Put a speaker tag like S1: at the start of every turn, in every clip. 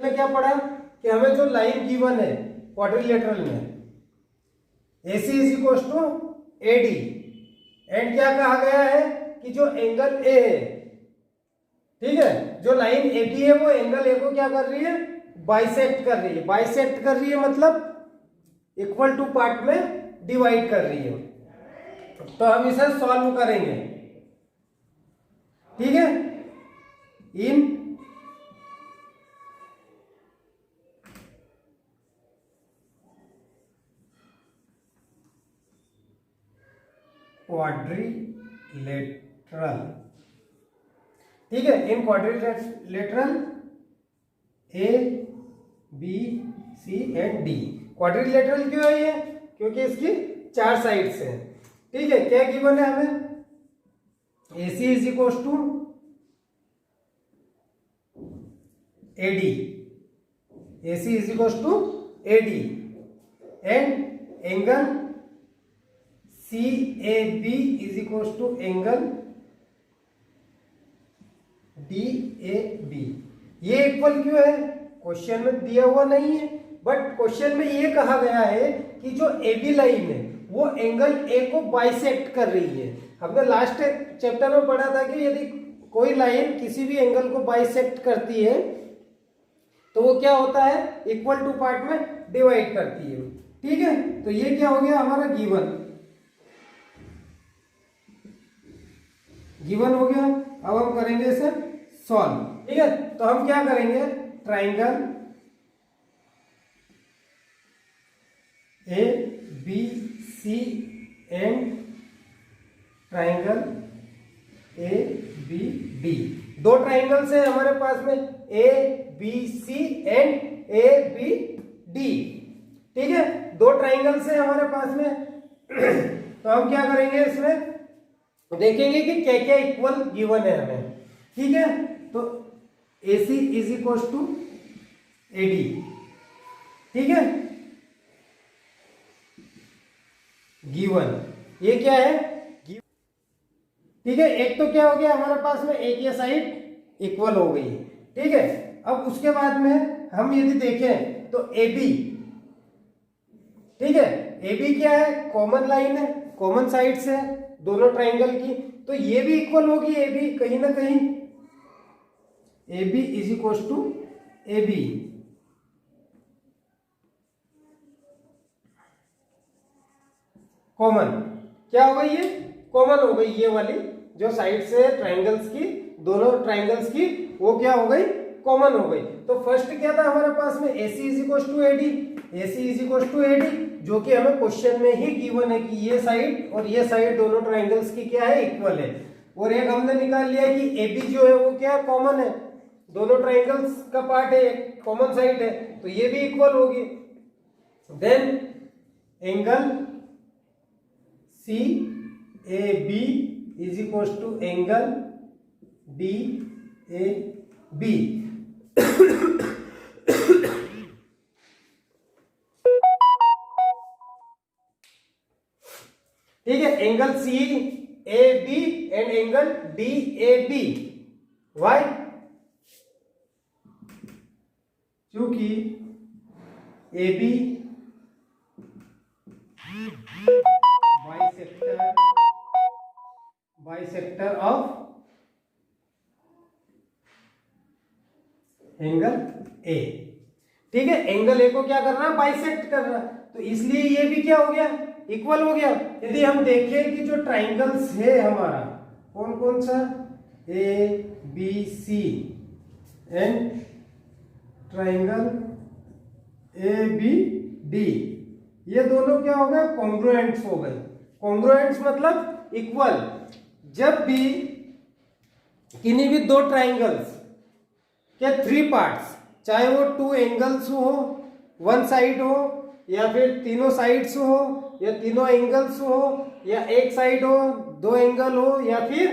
S1: में क्या पढ़ा कि हमें जो लाइन गिवन है क्वाड्रिलेटरल में AC is equal to AD and क्या कहा गया है कि जो एंगल A है, ठीक है, जो लाइन AB है वो एंगल A को क्या कर रही है, बाइसेक्ट कर रही है। बाइसेक्ट कर रही है मतलब इक्वल टू पार्ट में डिवाइड कर रही है। तो हम इसे सॉल्व करेंगे, ठीक है। इन क्वाड्रिलेटरल, ठीक है, इन quadrilateral ABC and D। Quadrilateral क्यों है ये, क्योंकि इसकी 4 साइड्स हैं, ठीक है। क्या गिवन है हमें, AC is equal to AD, AC is equal to AD and angle CAB is equal to angle DAB। ये इक्वल क्यों है, क्वेश्चन में दिया हुआ नहीं है, बट क्वेश्चन में ये कहा गया है कि जो AB लाइन है वो एंगल A को बाइसेक्ट कर रही है। हमने लास्ट चैप्टर में पढ़ा था कि यदि कोई लाइन किसी भी एंगल को बाइसेक्ट करती है तो वो क्या होता है, इक्वल टू पार्ट में डिवाइड करती है, ठीक है। तो ये क्या हो गया हमारा गिवन हो गया। अब हम करेंगे इसे सॉल्व, ठीक है। तो हम क्या करेंगे, triangle ABC and triangle ABD, दो ट्राइंगल्स है हमारे पास में ABC एंड ABD, ठीक है, दो ट्राइंगल्स है हमारे पास में। तो हम क्या करेंगे, इसमें देखेंगे कि क्या क्या इक्वल गिवन है हमें, ठीक है। तो AC is equal to AD, ठीक है, गिवन ये क्या है, ठीक है। एक तो क्या हो गया हमारे पास में, एक ये साइड इक्वल हो गई, ठीक है। अब उसके बाद में हम यदि देखें तो AB, ठीक है, AB क्या है, कॉमन लाइन है, कॉमन साइड्स है दोनों ट्राइंगल की, तो ये भी इक्वल होगी AB कहीं ना कहीं। AB is equal to AB, common क्या हो गई, ये कॉमन हो गई, ये वाली जो साइड से ट्राइंगल्स की, दोनों ट्राइंगल्स की वो क्या हो गई, कॉमन हो गई। तो फर्स्ट क्या था हमारे पास में, AC is equal to AD, AC is equal to AD, जो कि हमें क्वेश्चन में ही गिवन है कि ये साइड और ये साइड दोनों ट्राइंगल्स की क्या है, इक्वल है। और एक हमने निकाल लिया कि AB जो है वो क्या कॉमन है, दोनों ट्राइंगल्स का पार्ट है, कॉमन साइड है, तो ये भी इक्वल होगी। Then angle CAB is equal to angle DAB, ठीक है। Angle CAB and angle DAB, why, क्योंकि AB bisector of angle A, ठीक है। एंगल A को क्या कर रहा है, बाइसेक्ट कर रहा है, तो इसलिए ये भी क्या हो गया, इक्वल हो गया। यदि हम देखें कि जो ट्राइंगल्स है हमारा कौन कौन सा, ABC एंड ट्राइंगल ABD, ये दोनों क्या हो गए, कॉन्ग्रुएंट्स हो गए। कॉन्ग्रुएंट्स मतलब इक्वल। जब भी किन्हीं भी दो ट्राइंगल्स के 3 पार्ट्स, चाहे वो 2 एंगल्स हो, 1 साइड हो, या फिर तीनों साइड्स हो, या तीनों एंगल्स हो, या एक साइड हो 2 एंगल हो, या फिर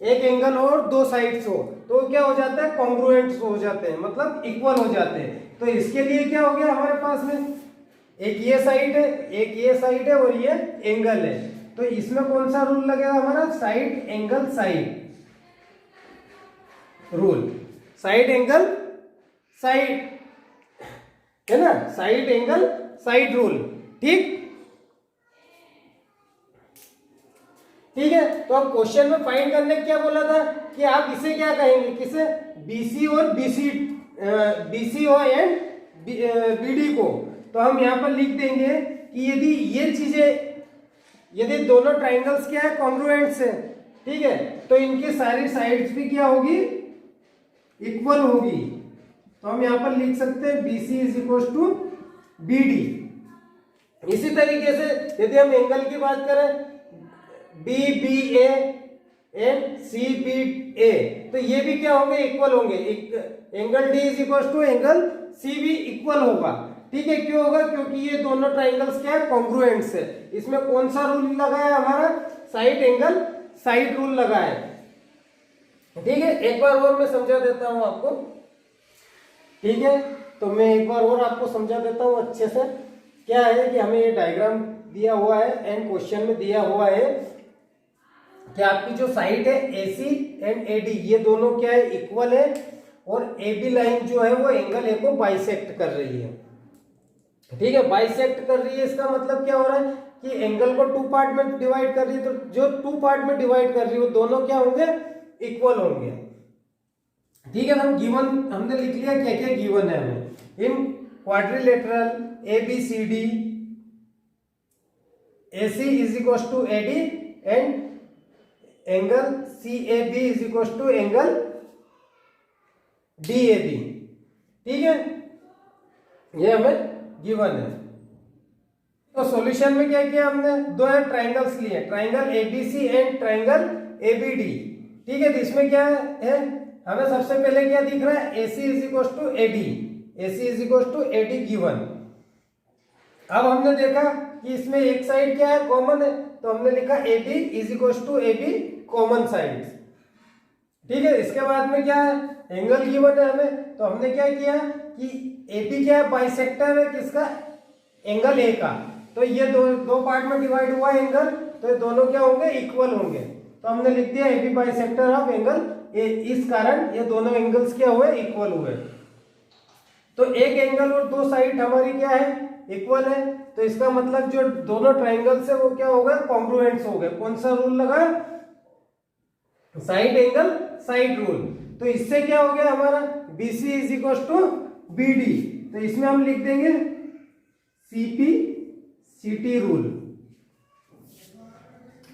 S1: एक एंगल हो और 2 साइड्स हो, तो क्या हो जाता है, कॉन्ग्रुएंट्स हो जाते हैं, मतलब इक्वल हो जाते हैं। तो इसके लिए क्या हो गया हमारे पास में, एक ये साइड है, एक ये साइड है और ये एंगल है, तो इसमें कौन सा रूल लगेगा हमारा, side angle side rule, side angle side, है ना, साइड एंगल साइड रूल। ठीक ठीक है। तो अब क्वेश्चन में फाइंड करने क्या बोला था कि आप इसे क्या कहेंगे, किसे, बीसी और बीसी और एंड बीडी को। तो हम यहाँ पर लिख देंगे कि यदि ये चीजें, यदि दोनों ट्राइंगल्स क्या है, कॉन्ग्रुएंट्स है, ठीक है, तो इनकी सारी साइड्स भी क्या होगी, इक्वल होगी। तो हम यहाँ पर लिख सकते हैं BC is equal to BD। इसी तरीके से यदि हम एंगल की बात करें, BBA एंड CBA, तो ये भी क्या होंगे, इक्वल होंगे। Angle D is equal to angle CB equal होगा। ठीक है, क्यों होगा, क्योंकि ये दोनों ट्राइंगल्स क्या है, कॉन्ग्रुएंट्स है। इसमें कौन सा रूल लगा है हमारा, साइड एंगल साइड रूल लगा है। ठीक है, एक बार और मैं समझा देता हूं आपको। ठीक है, तो मैं एक बार और आपको समझा देता हूं अच्छे से। क्या है कि हमें ये डायग्राम दिया हुआ है एंड क्वेश्चन में दिया हुआ है कि आपकी जो साइड है AC एंड AD, ये दोनों क्या है, इक्वल है, और AB लाइन जो है वो एंगल A को बाइसेक्ट कर रही है। ठीक है, बाइसेक्ट कर रही है, इसका मतलब क्या हो रहा है कि एंगल को टू पार्ट में डिवाइड कर रही है। तो जो टू पार्ट में डिवाइड कर रही है वो दोनों क्या होंगे, इक्वल होंगे। ठीक है, हम गिवन हमने लिख लिया क्या क्या गिवन है हमें। In quadrilateral ABCD AC is equal to AD and angle CAB is equal to angle DAB। ठीक है, ये हमें गिवन है। तो सॉल्यूशन में क्या किया हमने, दो ट्राइंगल्स लिए, triangle ABC and triangle ABD। ठीक है, तो इसमें क्या है, हमें सबसे पहले क्या दिख रहा है, AC is equal to AD, AC is equal to AD given. अब हमने देखा कि इसमें एक साइड क्या है, कॉमन है, तो हमने लिखा AB is equal to AB common side. ठीक है, इसके बाद में क्या है, एंगल गिवन है हमें, तो हमने क्या किया कि AB क्या है, बाइसेक्टर है किसका, एंगल A का। तो ये दो पार्ट में डिवाइड हुआ एंगल, तो ये दोनों क्या होंगे, इक्वल होंगे। तो हमने लिख दिया AB bisector of angle A। इस कारण ये दोनों एंगल्स क्या हुए, इक्वल हुए। तो एक एंगल और दो साइड हमारी क्या है, इक्वल है। तो इसका मतलब जो दोनों ट्राइंगल्स है वो क्या हो गए, कॉन्ग्रुएंट्स हो गए। कौन सा रूल लगा, साइड एंगल साइड रूल। तो इससे क्या हो गया हमारा, BC is equal to BD। तो इसमें हम लिख देंगे CPCT रूल।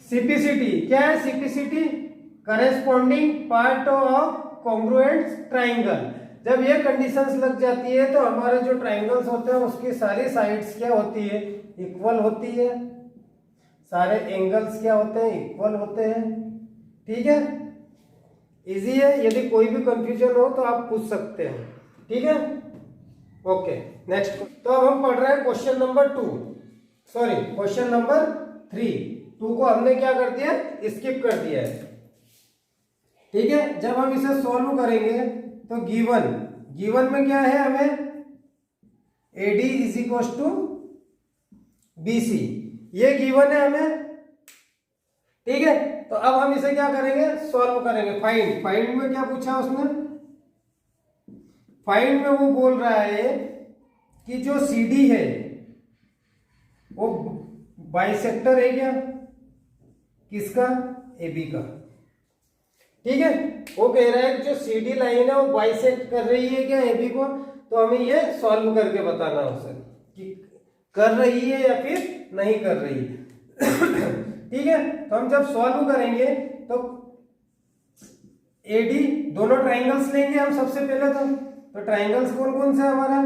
S1: CPCT क्या है, CPCT corresponding part of congruent triangle. जब ये कंडीशंस लग जाती है तो हमारे जो ट्राइंगल्स होते हैं उसकी सारी साइड्स क्या होती है, इक्वल होती है। सारे एंगल्स क्या होते हैं, इक्वल होते हैं। ठीक है, इजी है, यदि कोई भी कंफ्यूजन हो तो आप पूछ सकते हैं। ठीक है, ओके नेक्स्ट। तो अब हम पढ़ रहे हैं question number 2, sorry question number 3। 2 को हमने क्या कर दिया, स्किप कर दिया है। ठीक है, जब हम इसे सॉल्व करेंगे तो गिवन में क्या है हमें, AD is equal to BC, ये गिवन है हमें। ठीक है, तो अब हम इसे क्या करेंगे, सॉल्व करेंगे। फाइंड में क्या पूछा उसने, फाइंड में वो बोल रहा है कि जो CD है वो बाइसेक्टर है क्या, किसका, AB का। ठीक है, वो कह रहा है कि जो CD लाइन है वो बाइसेक्ट कर रही है क्या AB को। तो हमें ये सॉल्व करके बताना है उसे कि कर रही है या फिर नहीं कर रही है। ठीक है, तो हम जब सॉल्व करेंगे तो AD, दोनों ट्राइंगल्स लेंगे हम सबसे पहले। तो ट्राइंगल्स कौन कौन से हमारा,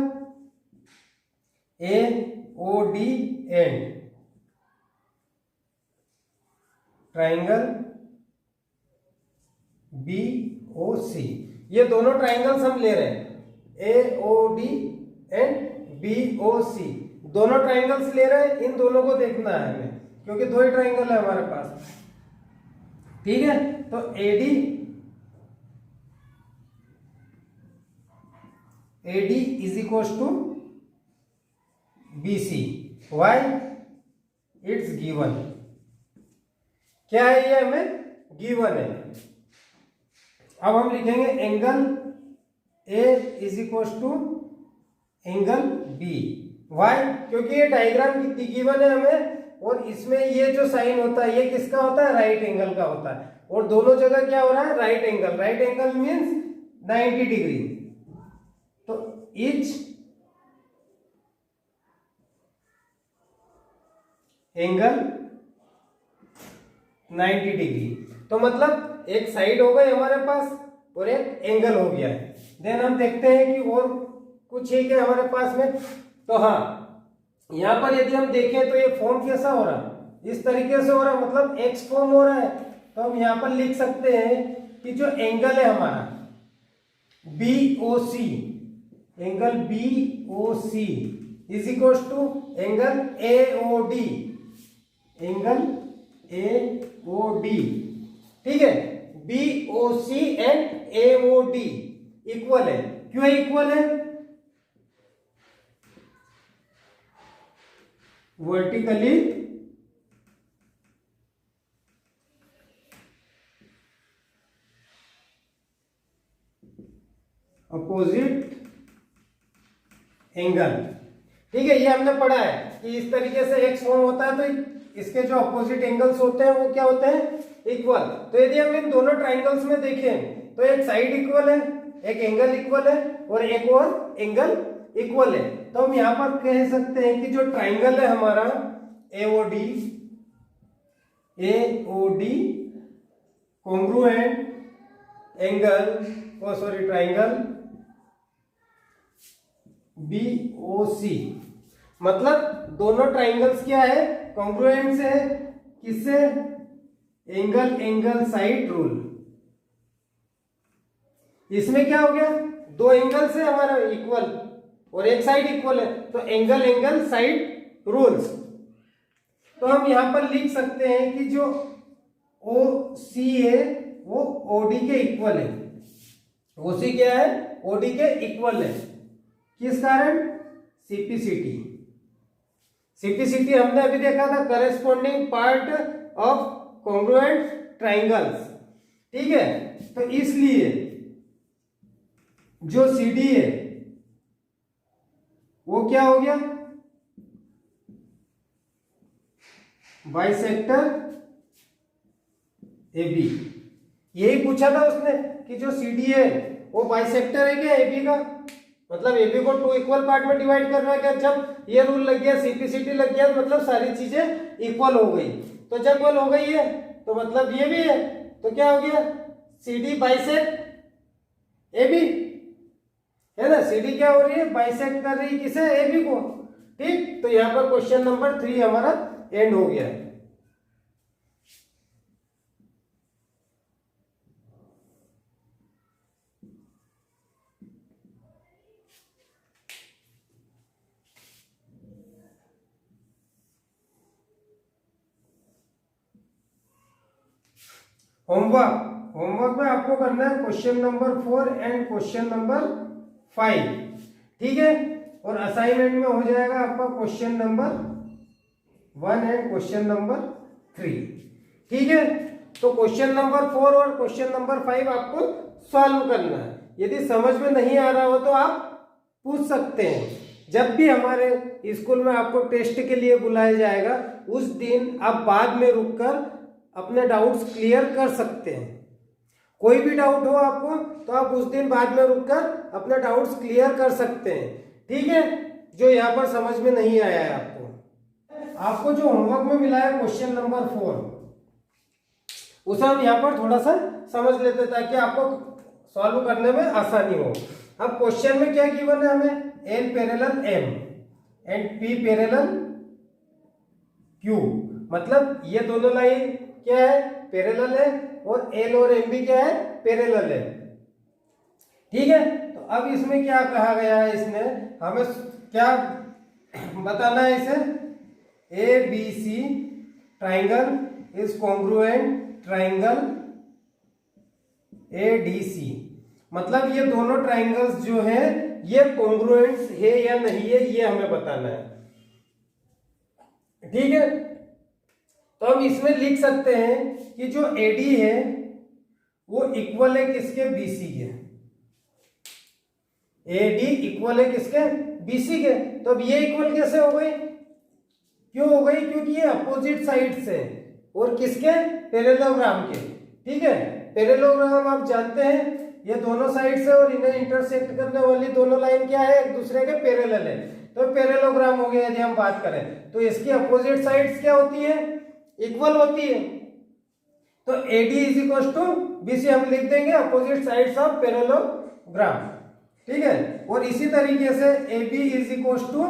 S1: AOD एंड ट्राइंगल BOC, ये दोनों ट्राइंगल्स हम ले रहे हैं, AOD एंड BOC दोनों ट्राइंगल्स ले रहे हैं। इन दोनों को देखना है हमें क्योंकि दो ही ट्राइंगल है हमारे पास। ठीक है, तो AD is equal to BC। Why, it's given. क्या है ये, हमें गिवन है। अब हम लिखेंगे angle A is equal to angle B. Why? क्योंकि ये डायग्राम गिवन है हमें, और इसमें ये जो साइन होता है ये किसका होता है? राइट एंगल का होता है, और दोनों जगह क्या हो रहा है? Right angle. Right angle means 90 degree. तो इच एंगल 90 डिग्री। तो मतलब एक साइड हो गई हमारे पास और एक एंगल हो गया है। देन हम देखते हैं कि और कुछ है क्या हमारे पास में। तो हाँ, यहां पर यदि हम देखें तो ये फॉर्म कैसा हो रहा है? इस तरीके से हो रहा है, मतलब एक्स फॉर्म हो रहा है। तो हम यहां पर लिख सकते हैं कि जो एंगल है हमारा BOC, angle BOC is equal to angle AOD, angle AOD। ठीक है, BOC एंड AOD इक्वल है। क्यों इक्वल है? Vertically opposite angle. ठीक है, ये हमने पढ़ा है कि इस तरीके से एक्स फॉर्म होता है तो इसके जो अपोजिट एंगल्स होते हैं वो क्या होते हैं? इक्वल। तो यदि हम इन दोनों ट्राइंगल्स में देखें तो एक साइड इक्वल है, एक एंगल इक्वल है, और एक और एंगल इक्वल है। तो हम यहां पर कह सकते हैं कि जो ट्राइंगल है हमारा AOD congruent angle triangle BOC, मतलब दोनों ट्राइंगल्स क्या है? कॉन्ग्रुएंट है। किससे? Angle side rule. इसमें क्या हो गया? दो एंगल से हमारा इक्वल और एक साइड इक्वल है, तो एंगल साइड रूल्स। तो हम यहां पर लिख सकते हैं कि जो OC है वो OD के इक्वल है। OC क्या है? OD के इक्वल है। किस कारण? सीपीसीटी हमने अभी देखा था, corresponding part of congruent triangles. ठीक है, तो इसलिए जो CD है वो क्या हो गया? Bisector AB। यही पूछा था उसने कि जो CD है वो बाइसेक्टर है क्या AB का? मतलब AB को 2 इक्वल पार्ट में डिवाइड करना है क्या? जब ये रूल लग गया, सीपीसीटी लग गया, तो मतलब सारी चीजें इक्वल हो गई। तो जब इक्वल हो गई है तो मतलब ये भी है, तो क्या हो गया? CD बाइसेक्ट AB, है ना? CD क्या हो रही है? बाइसेक्ट कर रही है किसे? AB को। ठीक, तो यहां पर क्वेश्चन नंबर 3 हमारा एंड हो गया है। होमवर्क में आपको करना है question number 4 and question number 5। ठीक है, और असाइनमेंट में हो जाएगा आपका question number 1 and question number 3। ठीक है, तो क्वेश्चन नंबर 4 और क्वेश्चन नंबर 5 आपको सॉल्व करना है। यदि समझ में नहीं आ रहा हो तो आप पूछ सकते हैं। जब भी हमारे स्कूल में आपको टेस्ट के लिए बुलाया जाएगा उस दिन आप बाद में रुककर अपने डाउट्स क्लियर कर सकते हैं। कोई भी डाउट हो आपको तो आप उस दिन बाद में रुककर अपने डाउट्स क्लियर कर सकते हैं। ठीक है, जो यहाँ पर समझ में नहीं आया है आपको जो होमवर्क में मिला है क्वेश्चन नंबर 4, उसे हम यहाँ पर थोड़ा सा समझ लेते हैं ताकि आपको सॉल्व करने में आसानी हो। अब क्वेश्चन में क्या गिवन है हमें? L parallel M and P parallel Q, मतलब ये दोनों लाइन क्या है? पैरेलल है, और L और M भी क्या है? पैरेलल है। ठीक है, तो अब इसमें क्या कहा गया है? इसने हमें क्या बताना है? इसे ABC triangle is congruent triangle ADC, मतलब ये दोनों ट्राइंगल्स जो है ये कॉन्ग्रुएंट्स है या नहीं है, ये हमें बताना है। ठीक है, तो हम इसमें लिख सकते हैं कि जो AD है वो इक्वल है किसके? BC के। AD इक्वल है किसके? BC के, तो अब ये इक्वल कैसे हो गई, क्यों हो गई, क्योंकि ये अपोजिट साइड्स है और किसके, पैरेललोग्राम के। ठीक है, पैरेललोग्राम आप जानते हैं ये दोनों साइड्स है और इन्हें इंटरसेक्ट करने वाली दोनों लाइन क्या है, एक दूसरे के पैरेलल है, तो पैरेललोग्राम हो गया। यदि हम बात करें तो इसकी अपोजिट साइड्स क्या होती है, इक्वल होती है, तो AD is equal to BC हम लिख देंगे अपोजिट साइड्स ऑफ पैरेललोग्राम। ठीक है, और इसी तरीके से AB is equal to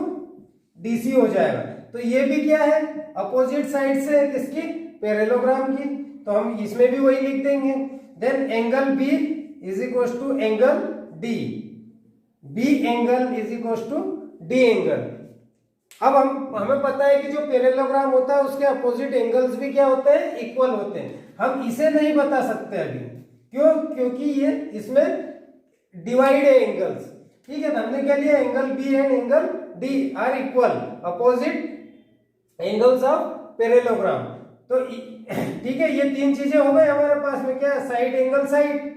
S1: DC हो जाएगा, तो ये भी क्या है, अपोजिट साइड से है किसकी, पैरेललोग्राम की, तो हम इसमें भी वही लिख देंगे। Then angle B is equal to angle D, B angle is equal to D angle. अब हमें पता है कि जो पैरेललोग्राम होता है उसके अपोजिट एंगल्स भी क्या होते हैं, इक्वल होते हैं। हम इसे नहीं बता सकते अभी, क्यों, क्योंकि ये इसमें डिवाइड है एंगल्स। ठीक है, हमने क्या लिया, angle B and angle D are equal, opposite angles of parallelogram. तो ठीक है, ये तीन चीजें हो गई हमारे पास में, क्या, साइड एंगल साइड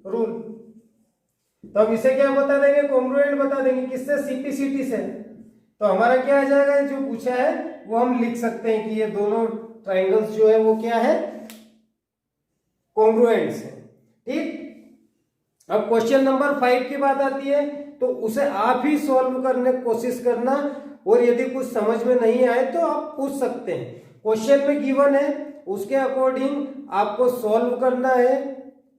S1: रूल। तो हम इसे क्या बता देंगे, कॉन्ग्रुएंट बता देंगे, किससे, CP/CT से। तो हमारा क्या आ जाएगा, जो पूछा है वो हम लिख सकते हैं कि ये दोनों ट्राइंगल्स जो है वो क्या है, कॉन्ग्रुएंट्स है। ठीक, अब क्वेश्चन नंबर 5 की बात आती है, तो उसे आप ही सॉल्व करने की कोशिश करना, और यदि कुछ समझ में नहीं आए तो आप पूछ सकते हैं। क्वेश्चन में गिवन है उसके अकॉर्डिंग आपको सॉल्व करना है।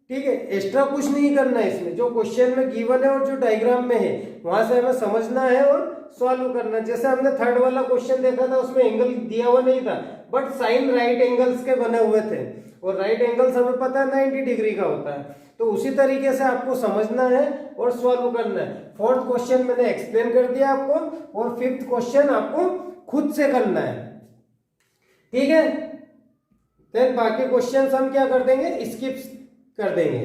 S1: ठीक है, एक्स्ट्रा कुछ नहीं करना है इसमें, जो क्वेश्चन में गिवन है और जो डायग्राम में है वहां से हमें समझना है और सॉल्व करना। जैसे हमने थर्ड वाला क्वेश्चन देखा था, उसमें एंगल दिया हुआ नहीं था, बट साइन राइट एंगल्स के बने हुए थे, और राइट एंगल्स हमें पता है 90 डिग्री का होता है। तो उसी तरीके से आपको समझना है और सॉल्व करना है। फोर्थ क्वेश्चन मैंने एक्सप्लेन कर दिया आपको, और फिफ्थ क्वेश्चन आपको खुद से करना है। ठीक है, फिर बाकी क्वेश्चंस हम क्या कर देंगे, स्किप कर देंगे।